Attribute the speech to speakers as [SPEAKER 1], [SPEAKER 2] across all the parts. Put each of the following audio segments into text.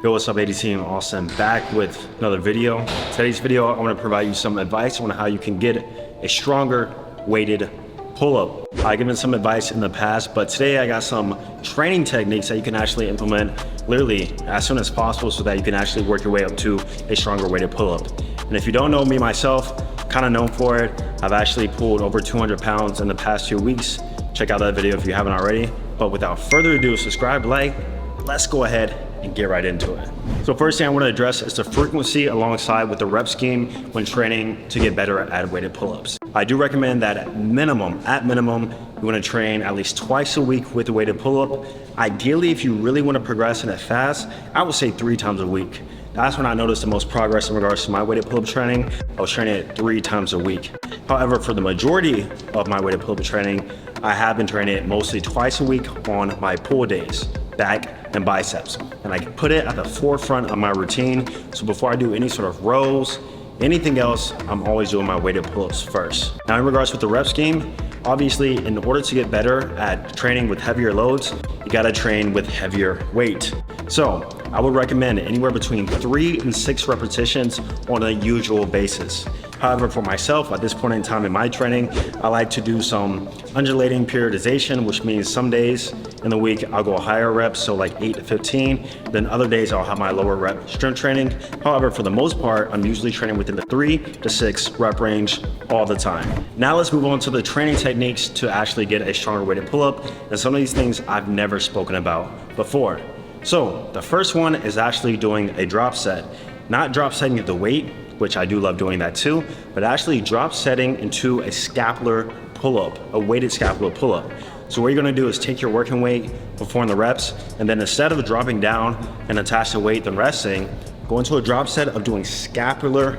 [SPEAKER 1] Yo, what's up, AD team? Austin back with another video. Today's video, I want to provide you some advice on how you can get a stronger weighted pull-up. I've given some advice in the past, but today I got some training techniques that you can actually implement literally as soon as possible so that you can actually work your way up to a stronger weighted pull-up. And if you don't know me myself, kind of known for it. I've actually pulled over 200 pounds in the past 2 weeks. Check out that video if you haven't already. But without further ado, subscribe, like, let's go ahead and get right into it. So first thing I want to address is the frequency alongside with the rep scheme when training to get better at weighted pull-ups. I do recommend that at minimum, you want to train at least twice a week with the weighted pull-up. Ideally, if you really want to progress in it fast, I would say 3 times a week. That's when I noticed the most progress in regards to my weighted pull-up training. I was training it 3 times a week. However, for the majority of my weighted pull-up training, I have been training it mostly twice a week on my pull days, back and biceps. And I put it at the forefront of my routine. So before I do any sort of rows, anything else, I'm always doing my weighted pull-ups first. Now in regards with the rep scheme, obviously in order to get better at training with heavier loads, you gotta train with heavier weight. So I would recommend anywhere between 3 and 6 repetitions on a usual basis. However, for myself, at this point in time in my training, I like to do some undulating periodization, which means some days in the week I'll go higher reps, so like 8 to 15. Then other days I'll have my lower rep strength training. However, for the most part, I'm usually training within the 3 to 6 rep range all the time. Now let's move on to the training techniques to actually get a stronger weighted pull-up. And some of these things I've never spoken about before. So the first one is actually doing a drop set. Not drop setting the weight, which I do love doing that too, but actually drop setting into a scapular pull-up, a weighted scapular pull-up. So what you're gonna do is take your working weight, perform the reps, and then instead of dropping down and attach the weight then resting, go into a drop set of doing scapular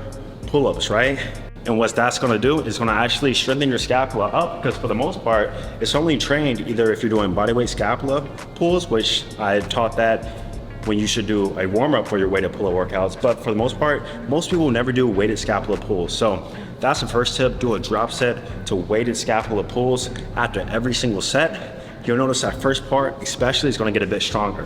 [SPEAKER 1] pull-ups, right? And what that's gonna do is gonna actually strengthen your scapula up, because for the most part, it's only trained either if you're doing bodyweight scapula pulls, which I taught that when you should do a warm-up for your weighted pull-up workouts. But for the most part, most people will never do weighted scapula pulls. So that's the first tip, do a drop set to weighted scapula pulls after every single set. You'll notice that first part especially is gonna get a bit stronger.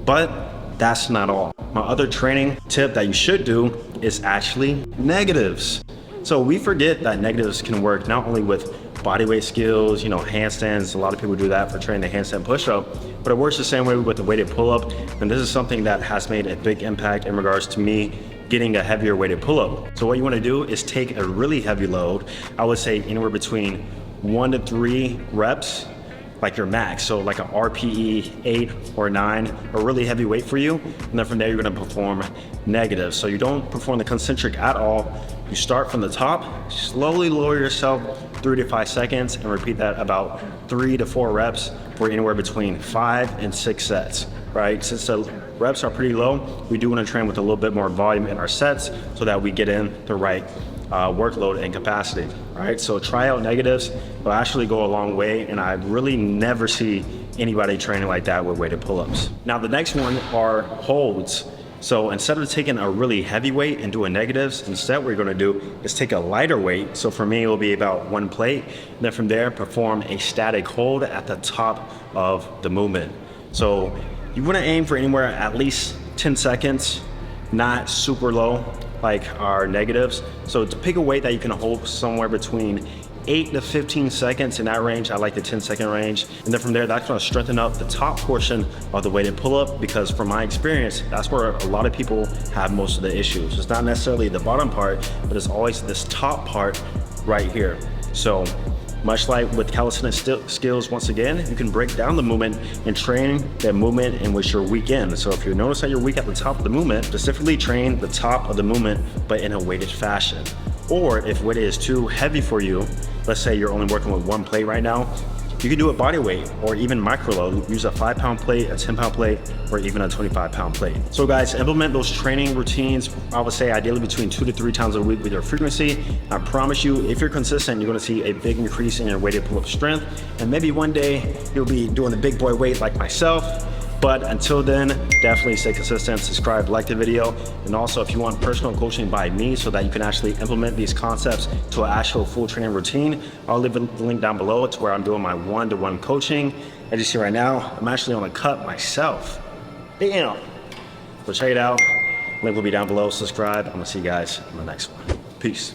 [SPEAKER 1] But that's not all. My other training tip that you should do is actually negatives. So we forget that negatives can work not only with bodyweight skills, handstands. A lot of people do that for training the handstand push-up, but it works the same way with the weighted pull-up. And this is something that has made a big impact in regards to me getting a heavier weighted pull-up. So what you want to do is take a really heavy load. I would say anywhere between 1 to 3 reps, like your max. So like an RPE 8 or 9, a really heavy weight for you. And then from there, you're going to perform negatives. So you don't perform the concentric at all. You start from the top, slowly lower yourself 3 to 5 seconds, and repeat that about 3 to 4 reps for anywhere between 5 and 6 sets, right? Since the reps are pretty low, we do want to train with a little bit more volume in our sets so that we get in the right workload and capacity, right? So try out negatives, will actually go a long way, and I really never see anybody training like that with weighted pull-ups. Now the next one are holds. So instead of taking a really heavy weight and doing negatives, instead what you're gonna do is take a lighter weight. So for me, it will be about 1 plate. And then from there, perform a static hold at the top of the movement. So you wanna aim for anywhere at least 10 seconds, not super low like our negatives. So to pick a weight that you can hold somewhere between 8 to 15 seconds. In that range, I like the 10-second range. And then from there, that's gonna strengthen up the top portion of the weighted pull-up, because from my experience, that's where a lot of people have most of the issues. It's not necessarily the bottom part, but it's always this top part right here. So much like with calisthenics skills, once again, you can break down the movement and train that movement in which you're weak in. So if you notice that you're weak at the top of the movement, specifically train the top of the movement, but in a weighted fashion. Or if weight is too heavy for you, let's say you're only working with 1 plate right now, you can do it body weight or even micro load. Use a 5-pound plate, a 10-pound plate, or even a 25-pound plate. So guys, implement those training routines, I would say ideally between 2 to 3 times a week with your frequency. I promise you, if you're consistent, you're gonna see a big increase in your weighted pull-up strength. And maybe one day you'll be doing the big boy weight like myself. But until then, definitely stay consistent, subscribe, like the video. And also if you want personal coaching by me so that you can actually implement these concepts to an actual full training routine, I'll leave a link down below. It's where I'm doing my one-to-one coaching. As you see right now, I'm actually on a cut myself. Damn. So check it out. Link will be down below. Subscribe. I'm gonna see you guys in the next one. Peace.